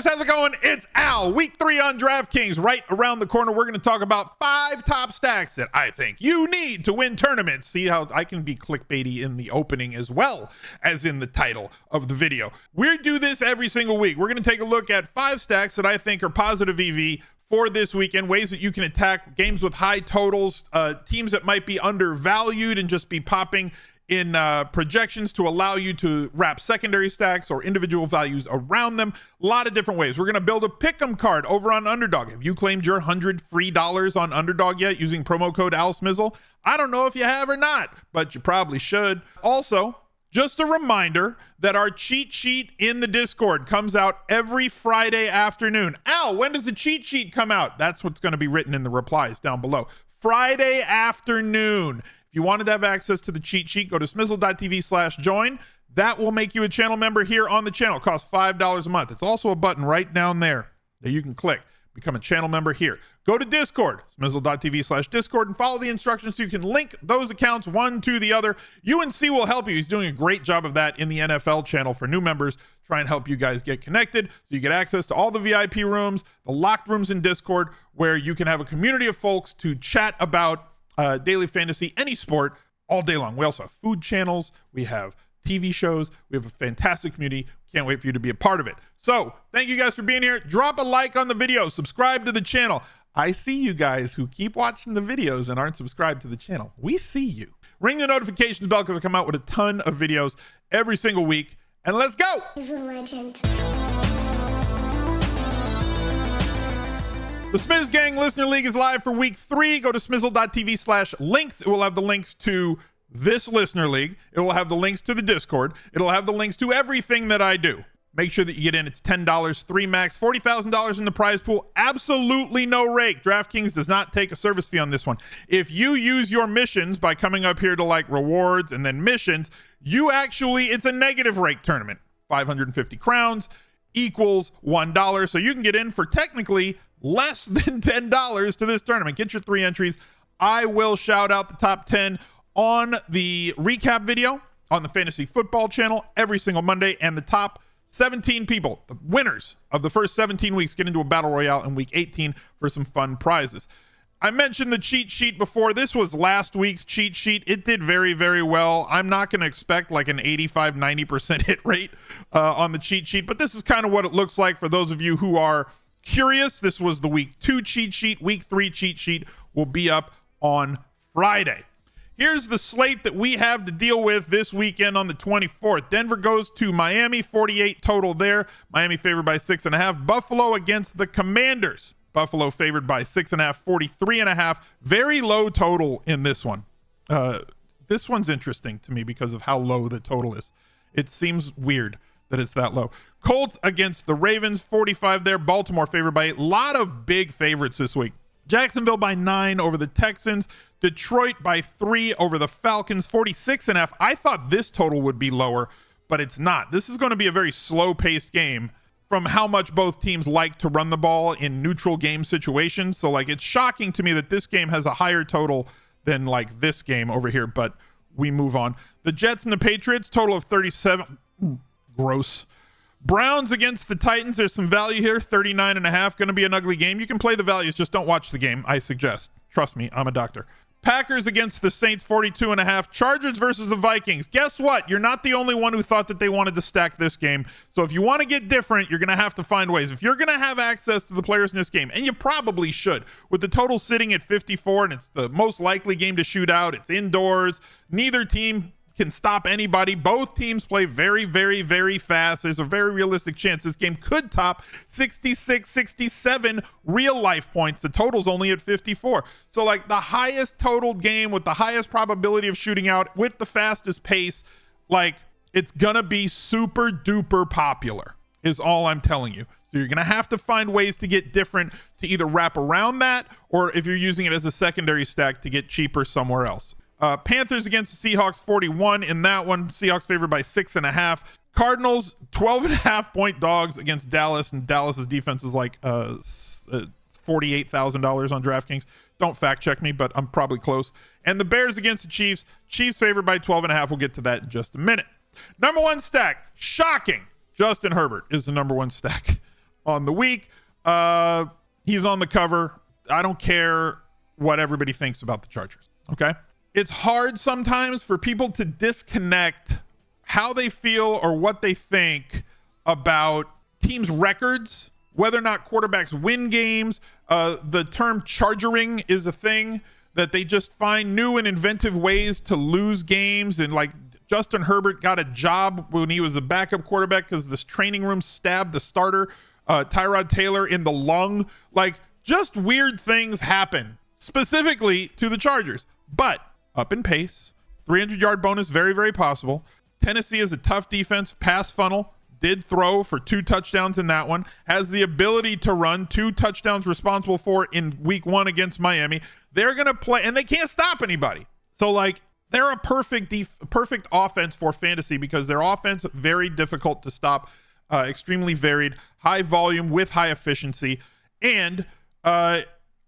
guys, how's it going? It's Al. Week 3 on DraftKings right around the corner. We're going to talk about 5 top stacks that I think you need to win tournaments. See how I can be clickbaity in the opening as well as in the title of the video. We do this every single week. We're going to take a look at 5 stacks that I think are positive EV for this weekend, ways that you can attack games with high totals, teams that might be undervalued and just be popping in projections to allow you to wrap secondary stacks or individual values around them. A lot of different ways. We're going to build a pick'em card over on Underdog. Have you claimed your $100 free on Underdog yet using promo code ALSMIZZLE? I don't know if you have or not, but you probably should. Also, just a reminder that our cheat sheet in the Discord comes out every Friday afternoon. Al, when does the cheat sheet come out? That's what's going to be written in the replies down below. Friday afternoon. If you wanted to have access to the cheat sheet, go to smizzle.tv/join. That will make you a channel member here on the channel. It costs $5 a month. It's also a button right down there that you can click. Become a channel member here. Go to Discord, smizzle.tv/Discord, and follow the instructions so you can link those accounts one to the other. UNC will help you. He's doing a great job of that in the NFL channel for new members. Try and help you guys get connected so you get access to all the VIP rooms, the locked rooms in Discord, where you can have a community of folks to chat about daily fantasy, any sport, all day long. We also have food channels. We have TV shows. We have a fantastic community. Can't wait for you to be a part of it. So thank you guys for being here. Drop a like on the video. Subscribe to the channel. I see you guys who keep watching the videos and aren't subscribed to the channel. We see you. Ring the notifications bell because I come out with a ton of videos every single week. And let's go. He's a legend. The Smizz Gang Listener League is live for week 3. Go to smizzle.tv/links. It will have the links to this Listener League. It will have the links to the Discord. It'll have the links to everything that I do. Make sure that you get in. It's $10, 3 max, $40,000 in the prize pool. Absolutely no rake. DraftKings does not take a service fee on this one. If you use your missions by coming up here to like rewards and then missions, it's a negative rake tournament. 550 crowns equals $1. So you can get in for technically less than $10 to this tournament. Get your 3 entries. I will shout out the top 10 on the recap video on the Fantasy Football channel every single Monday, and the top 17 people, the winners of the first 17 weeks, get into a battle royale in week 18 for some fun prizes. I mentioned the cheat sheet before. This was last week's cheat sheet. It did very, very well. I'm not going to expect like an 85-90% hit rate on the cheat sheet, but this is kind of what it looks like for those of you who are curious. This was the week 2 cheat sheet. Week 3 cheat sheet will be up on Friday. Here's the slate that we have to deal with this weekend on the 24th. Denver goes to Miami, 48 total there. Miami favored by 6.5. Buffalo against the Commanders. Buffalo favored by 6.5, 43.5. Very low total in this one. This one's interesting to me because of how low the total is. It seems weird that it's that low. Colts against the Ravens, 45 there. Baltimore favored by a lot of big favorites this week. Jacksonville by 9 over the Texans. Detroit by 3 over the Falcons, 46.5. I thought this total would be lower, but it's not. This is going to be a very slow-paced game from how much both teams like to run the ball in neutral game situations. So, like, it's shocking to me that this game has a higher total than, like, this game over here, but we move on. The Jets and the Patriots, total of 37. Gross. Browns against the Titans. There's some value here, 39.5. Going to be an ugly game. You can play the values, just don't watch the game, I suggest. Trust me, I'm a doctor. Packers against the Saints, 42.5. Chargers versus the Vikings. Guess what? You're not the only one who thought that they wanted to stack this game. So if you want to get different, you're going to have to find ways. If you're going to have access to the players in this game, and you probably should, with the total sitting at 54, and it's the most likely game to shoot out, it's indoors, neither team can stop anybody. Both teams play very, very, very fast. There's a very realistic chance this game could top 66, 67 real life points. The total's only at 54. So like the highest totaled game with the highest probability of shooting out with the fastest pace, like it's gonna be super duper popular is all I'm telling you. So you're gonna have to find ways to get different to either wrap around that, or if you're using it as a secondary stack, to get cheaper somewhere else. Panthers against the Seahawks, 41 in that one. Seahawks favored by 6.5. Cardinals, 12.5 point dogs against Dallas, and Dallas's defense is like $48,000 on DraftKings. Don't fact check me, but I'm probably close. And the Bears against the Chiefs. Chiefs favored by 12.5. We'll get to that in just a minute. Number 1 stack, shocking. Justin Herbert is the number 1 stack. on the week. He's on the cover. I don't care what everybody thinks about the Chargers. Okay. It's hard sometimes for people to disconnect how they feel or what they think about teams' records, whether or not quarterbacks win games. The term chargering is a thing that they just find new and inventive ways to lose games. And like Justin Herbert got a job when he was a backup quarterback because this training room stabbed the starter, Tyrod Taylor, in the lung. Like, just weird things happen specifically to the Chargers, but up in pace, 300-yard bonus, very, very possible. Tennessee is a tough defense, pass funnel, did throw for 2 touchdowns in that one, has the ability to run, 2 touchdowns responsible for in week 1 against Miami. They're going to play, and they can't stop anybody. So, like, they're a perfect offense for fantasy because their offense, very difficult to stop, extremely varied, high volume with high efficiency. And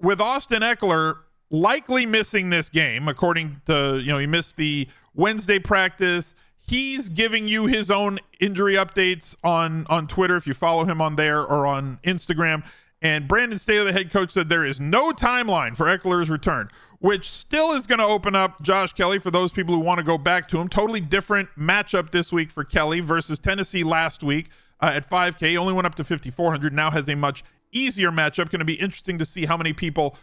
with Austin Eckler likely missing this game, according to, he missed the Wednesday practice. He's giving you his own injury updates on Twitter if you follow him on there or on Instagram. And Brandon Staley, the head coach, said there is no timeline for Eckler's return, which still is going to open up Josh Kelly for those people who want to go back to him. Totally different matchup this week for Kelly versus Tennessee last week at 5K. He only went up to 5,400. Now has a much easier matchup. Going to be interesting to see how many people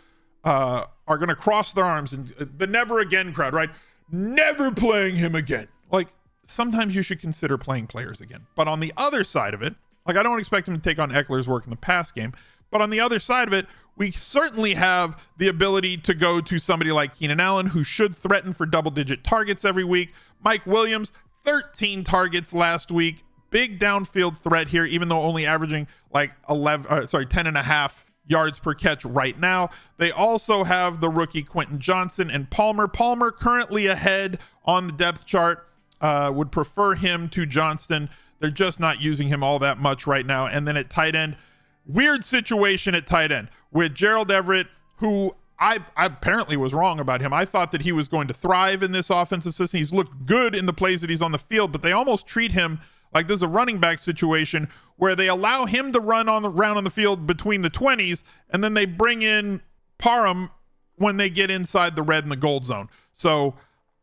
are going to cross their arms and the never again crowd, right? Never playing him again. Like, sometimes you should consider playing players again. But on the other side of it, like, I don't expect him to take on Eckler's work in the pass game, but on the other side of it, we certainly have the ability to go to somebody like Keenan Allen, who should threaten for double-digit targets every week. Mike Williams, 13 targets last week. Big downfield threat here, even though only averaging like 10 and a half yards per catch right now. They also have the rookie Quentin Johnson and Palmer. Palmer currently ahead on the depth chart. Would prefer him to Johnston. They're just not using him all that much right now. And then at tight end, weird situation at tight end with Gerald Everett, who I apparently was wrong about him. I thought that he was going to thrive in this offensive system. He's looked good in the plays that he's on the field, but they almost treat him like this is a running back situation where they allow him to run around on the field between the 20s, and then they bring in Parham when they get inside the red and the gold zone. So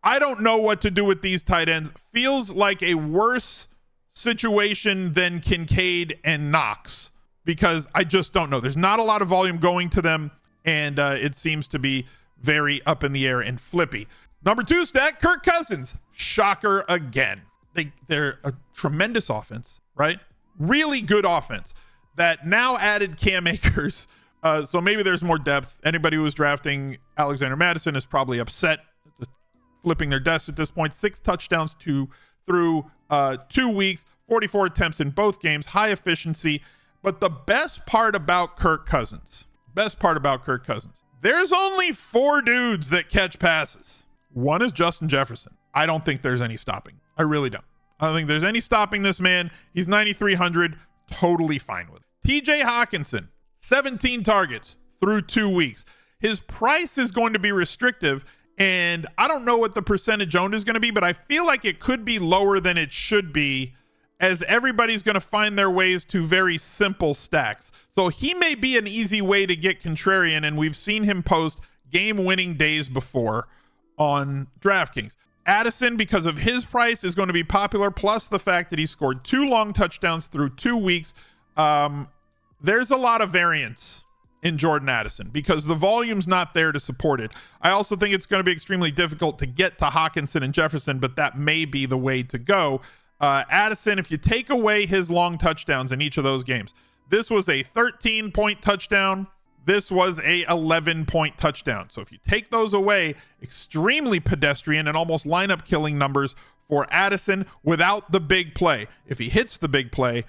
I don't know what to do with these tight ends. Feels like a worse situation than Kincaid and Knox because I just don't know. There's not a lot of volume going to them, and it seems to be very up in the air and flippy. Number 2 stack, Kirk Cousins. Shocker again. They're a tremendous offense, right? Really good offense that now added Cam Akers. So maybe there's more depth. Anybody who was drafting Alexander Mattison is probably upset, flipping their desks at this point. 6 touchdowns through 2 weeks, 44 attempts in both games, high efficiency. But the best part about Kirk Cousins, there's only 4 dudes that catch passes. One is Justin Jefferson. I don't think there's any stopping. I really don't. I don't think there's any stopping this man. He's 9,300, totally fine with it. TJ Hawkinson, 17 targets through 2 weeks. His price is going to be restrictive, and I don't know what the percentage owned is going to be, but I feel like it could be lower than it should be, as everybody's going to find their ways to very simple stacks. So he may be an easy way to get contrarian, and we've seen him post game-winning days before on DraftKings. Addison, because of his price, is going to be popular, plus the fact that he scored 2 long touchdowns through 2 weeks. There's a lot of variance in Jordan Addison because the volume's not there to support it. I also think it's going to be extremely difficult to get to Hawkinson and Jefferson, but that may be the way to go. Addison, if you take away his long touchdowns in each of those games, this was a 13-point touchdown. This was a 11-point touchdown. So if you take those away, extremely pedestrian and almost lineup killing numbers for Addison without the big play. If he hits the big play,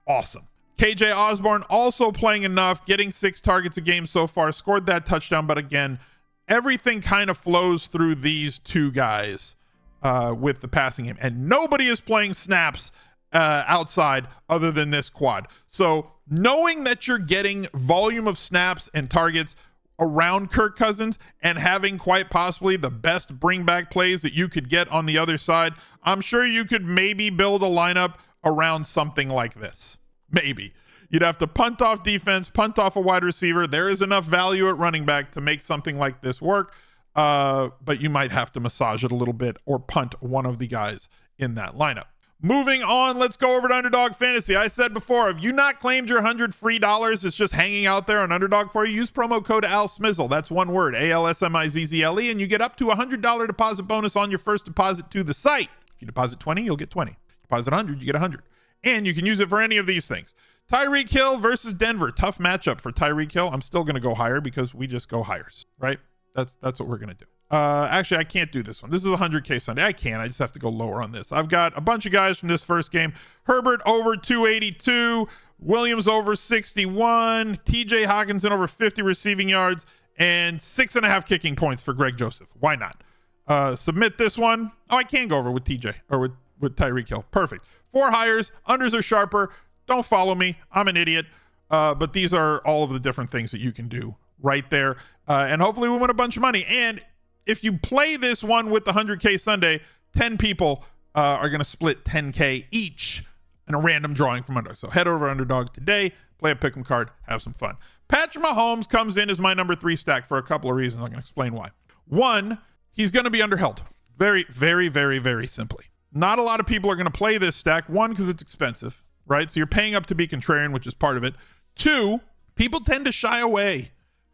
awesome. KJ Osborne also playing enough, getting 6 targets a game so far, scored that touchdown. But again, everything kind of flows through these 2 guys with the passing game. And nobody is playing snaps outside other than this quad. So knowing that you're getting volume of snaps and targets around Kirk Cousins and having quite possibly the best bring back plays that you could get on the other side, I'm sure you could maybe build a lineup around something like this. Maybe. You'd have to punt off defense, punt off a wide receiver. There is enough value at running back to make something like this work, but you might have to massage it a little bit or punt one of the guys in that lineup. Moving on, let's go over to Underdog Fantasy. I said before, if you not claimed your $100 free, it's just hanging out there on Underdog for you. Use promo code ALSMIZZLE. That's one word, ALSMIZZLE, and you get up to a $100 deposit bonus on your first deposit to the site. If you deposit 20, you'll get 20. Deposit 100, you get 100. And you can use it for any of these things. Tyreek Hill versus Denver. Tough matchup for Tyreek Hill. I'm still going to go higher because we just go higher, right? That's what we're going to do. Actually, I can't do this one. This is a 100K Sunday. I can't. I just have to go lower on this. I've got a bunch of guys from this first game. Herbert over 282. Williams over 61. TJ Hawkinson over 50 receiving yards. And 6.5 kicking points for Greg Joseph. Why not? Submit this one. Oh, I can go over with TJ or with Tyreek Hill. Perfect. 4 hires. Unders are sharper. Don't follow me. I'm an idiot. But these are all of the different things that you can do right there. And hopefully we win a bunch of money. And if you play this one with the 100K Sunday, 10 people are going to split 10K each in a random drawing from Underdog. So head over to Underdog today, play a pick'em card, have some fun. Patrick Mahomes comes in as my number 3 stack for a couple of reasons. I'm going to explain why. One, he's going to be underheld. Very, very, very, very simply. Not a lot of people are going to play this stack. One, because it's expensive, right? So you're paying up to be contrarian, which is part of it. 2, people tend to shy away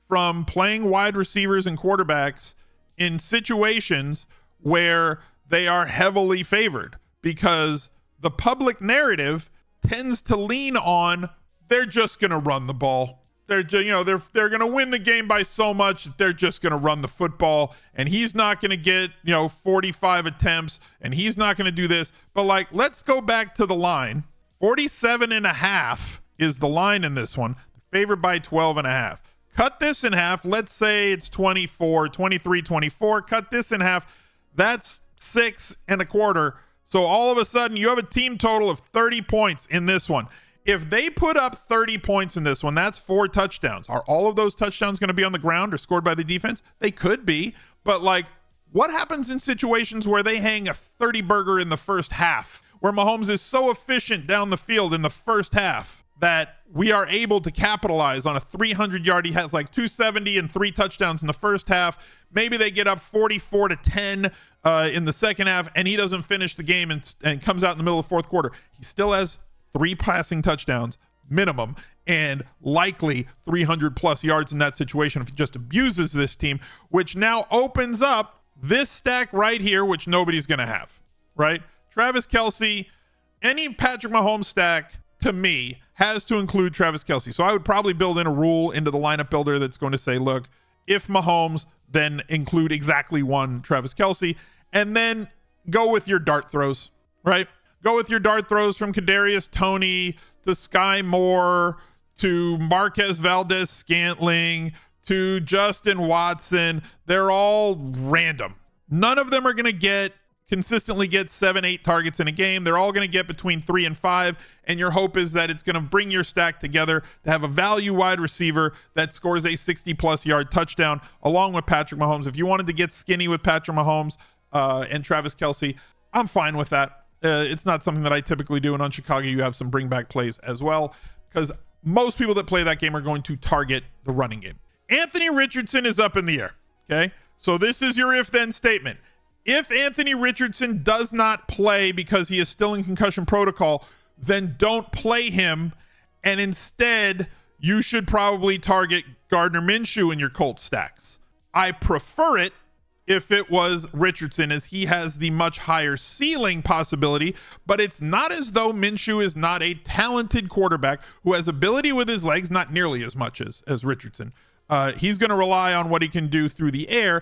from playing wide receivers and quarterbacks in situations where they are heavily favored because the public narrative tends to lean on they're just going to run the ball. They're going to win the game by so much that they're just going to run the football, and he's not going to get 45 attempts, and he's not going to do this. But let's go back to the line. 47.5 is the line in this one, favored by 12.5. Cut this in half. Let's say it's 24, 23, 24. Cut this in half. That's 6.25. So all of a sudden you have a team total of 30 points in this one. If they put up 30 points in this one, that's 4 touchdowns. Are all of those touchdowns going to be on the ground or scored by the defense? They could be. But what happens in situations where they hang a 30 burger in the first half, where Mahomes is so efficient down the field in the first half that we are able to capitalize on a 300-yard. He has 270 and 3 touchdowns in the first half. Maybe they get up 44-10 in the second half, and he doesn't finish the game and comes out in the middle of the fourth quarter. He still has 3 passing touchdowns minimum and likely 300-plus yards in that situation if he just abuses this team, which now opens up this stack right here, which nobody's going to have, right? Travis Kelce, any Patrick Mahomes stack, to me, has to include Travis Kelce. So I would probably build in a rule into the lineup builder that's going to say, look, if Mahomes, then include exactly 1 Travis Kelce, and then go with your dart throws, right? Go with your dart throws from Kadarius Toney to Sky Moore to Marquez Valdez-Scantling to Justin Watson. They're all random. None of them are going to consistently get 7-8 targets in a game. They're all going to get between 3 and 5, and your hope is that it's going to bring your stack together to have a value wide receiver that scores a 60-plus yard touchdown along with Patrick Mahomes. If you wanted to get skinny with Patrick Mahomes and Travis Kelce, I'm fine with that. It's not something that I typically do, and on Chicago you have some bring back plays as well because most people that play that game are going to target the running game. Anthony Richardson is up in the air, okay? So this is your if-then statement. If Anthony Richardson does not play because he is still in concussion protocol, then don't play him. And instead, you should probably target Gardner Minshew in your Colts stacks. I prefer it if it was Richardson, as he has the much higher ceiling possibility, but it's not as though Minshew is not a talented quarterback who has ability with his legs, not nearly as much as Richardson. He's going to rely on what he can do through the air.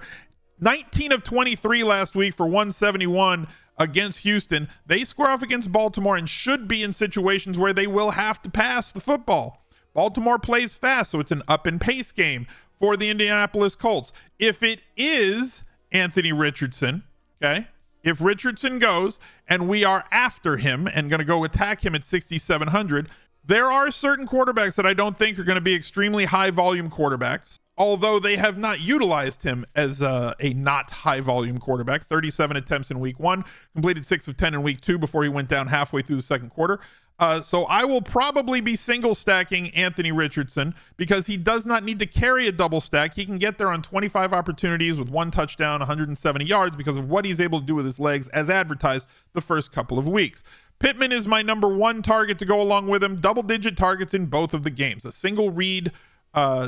19 of 23 last week for 171 against Houston. They square off against Baltimore and should be in situations where they will have to pass the football. Baltimore plays fast, so it's an up and pace game for the Indianapolis Colts. If it is Anthony Richardson, okay, if Richardson goes and we are after him and going to go attack him at 6,700, there are certain quarterbacks that I don't think are going to be extremely high volume quarterbacks, although they have not utilized him as a not high volume quarterback. 37 attempts in week 1, completed 6 of 10 in week 2 before he went down halfway through the second quarter. So I will probably be single stacking Anthony Richardson because he does not need to carry a double stack. He can get there on 25 opportunities with 1 touchdown, 170 yards because of what he's able to do with his legs as advertised the first couple of weeks. Pittman is my number 1 target to go along with him. Double-digit targets in both of the games. A single read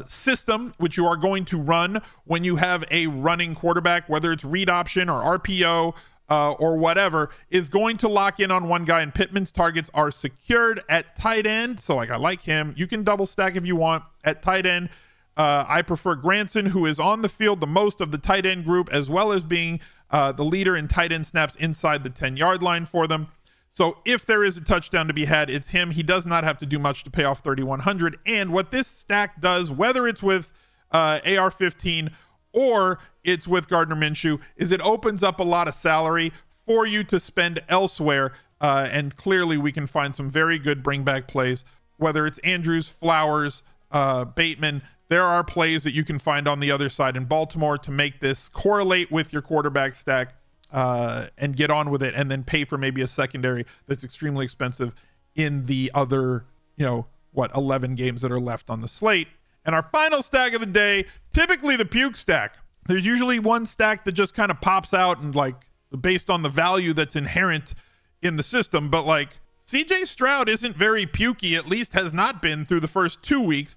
system, which you are going to run when you have a running quarterback, whether it's read option or RPO, or whatever, is going to lock in on one guy, and Pittman's targets are secured at tight end. So I like him. You can double stack if you want at tight end. I prefer Granson, who is on the field the most of the tight end group, as well as being the leader in tight end snaps inside the 10-yard line for them. So if there is a touchdown to be had, it's him. He does not have to do much to pay off 3,100. And what this stack does, whether it's with AR-15 or it's with Gardner Minshew, is it opens up a lot of salary for you to spend elsewhere. And clearly we can find some very good bring back plays, whether it's Andrews, Flowers, Bateman. There are plays that you can find on the other side in Baltimore to make this correlate with your quarterback stack, and get on with it, and then pay for maybe a secondary that's extremely expensive in the other, 11 games that are left on the slate. And our final stack of the day, typically the puke stack. There's usually one stack that just kind of pops out and based on the value that's inherent in the system. But CJ Stroud isn't very pukey, at least has not been through the first 2 weeks.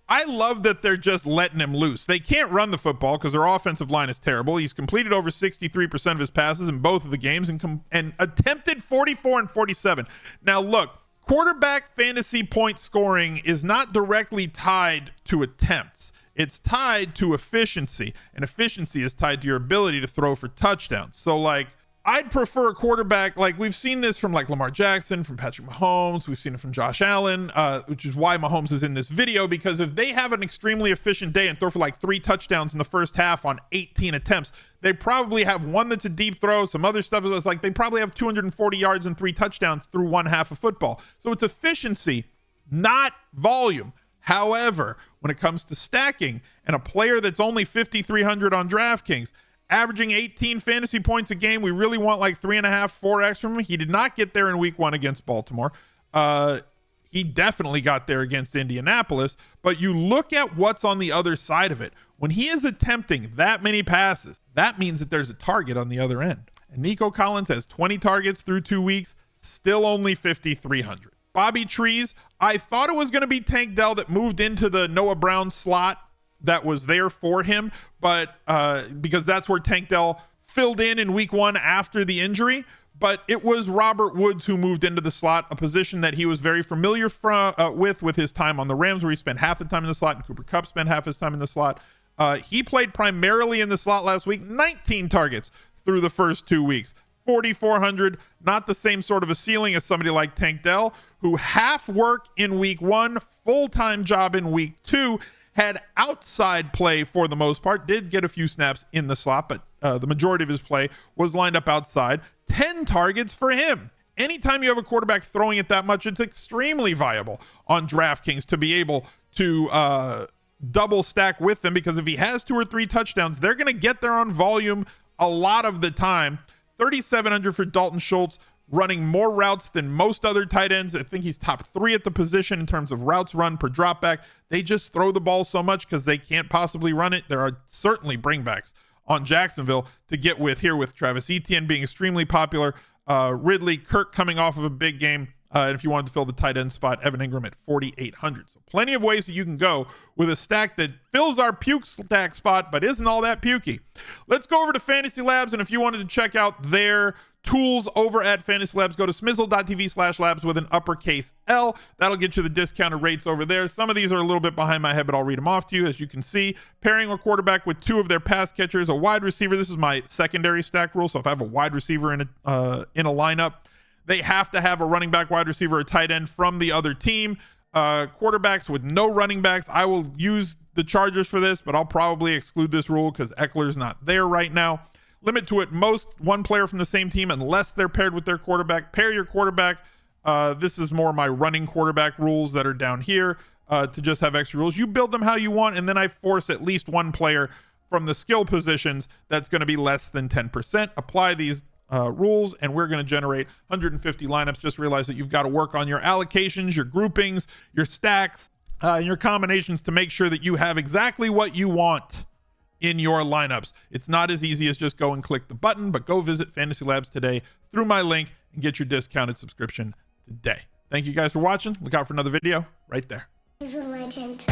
I love that they're just letting him loose. They can't run the football because their offensive line is terrible. He's completed over 63% of his passes in both of the games and attempted 44 and 47. Now look, quarterback fantasy point scoring is not directly tied to attempts. It's tied to efficiency, and efficiency is tied to your ability to throw for touchdowns. So I'd prefer a quarterback, we've seen this from Lamar Jackson, from Patrick Mahomes, we've seen it from Josh Allen, which is why Mahomes is in this video, because if they have an extremely efficient day and throw for 3 touchdowns in the first half on 18 attempts, they probably have one that's a deep throw, some other stuff that's they probably have 240 yards and 3 touchdowns through one half of football. So it's efficiency, not volume. However, when it comes to stacking and a player that's only 5,300 on DraftKings, averaging 18 fantasy points a game, we really want 3.5, 4x from him. He did not get there in week 1 against Baltimore. He definitely got there against Indianapolis, but you look at what's on the other side of it. When he is attempting that many passes, that means that there's a target on the other end. And Nico Collins has 20 targets through 2 weeks, still only 5,300. Bobby Trees, I thought it was going to be Tank Dell that moved into the Noah Brown slot that was there for him, but because that's where Tank Dell filled in week 1 after the injury. But it was Robert Woods who moved into the slot, a position that he was very familiar with his time on the Rams, where he spent half the time in the slot, and Cooper Kupp spent half his time in the slot. He played primarily in the slot last week, 19 targets through the first 2 weeks, 4,400, not the same sort of a ceiling as somebody like Tank Dell, who half work in week 1, full-time job in week 2, had outside play for the most part, did get a few snaps in the slot, but the majority of his play was lined up outside. 10 targets for him. Anytime you have a quarterback throwing it that much, it's extremely viable on DraftKings to be able to double stack with them, because if he has 2 or 3 touchdowns, they're going to get there on volume a lot of the time. 3,700 for Dalton Schultz, running more routes than most other tight ends. I think he's top 3 at the position in terms of routes run per dropback. They just throw the ball so much because they can't possibly run it. There are certainly bringbacks on Jacksonville to get with here, with Travis Etienne being extremely popular, Ridley, Kirk coming off of a big game, and if you wanted to fill the tight end spot, Evan Ingram at 4,800. So plenty of ways that you can go with a stack that fills our puke stack spot but isn't all that pukey. Let's go over to Fantasy Labs, and if you wanted to check out their tools over at Fantasy Labs, go to smizzle.tv/labs with an uppercase L. That'll get you the discounted rates over there. Some of these are a little bit behind my head, but I'll read them off to you. As you can see, pairing a quarterback with 2 of their pass catchers, a wide receiver. This is my secondary stack rule. So if I have a wide receiver in a lineup, they have to have a running back, wide receiver, or tight end from the other team. Quarterbacks with no running backs, I will use the Chargers for this, but I'll probably exclude this rule because Eckler's not there right now. Limit to at most 1 player from the same team unless they're paired with their quarterback. Pair your quarterback. This is more my running quarterback rules that are down here to just have extra rules. You build them how you want, and then I force at least 1 player from the skill positions that's going to be less than 10%. Apply these rules, and we're going to generate 150 lineups. Just realize that you've got to work on your allocations, your groupings, your stacks, your combinations to make sure that you have exactly what you want in your lineups. It's not as easy as just go and click the button, but go visit Fantasy Labs today through my link and get your discounted subscription today. Thank you guys for watching. Look out for another video right there. He's a legend.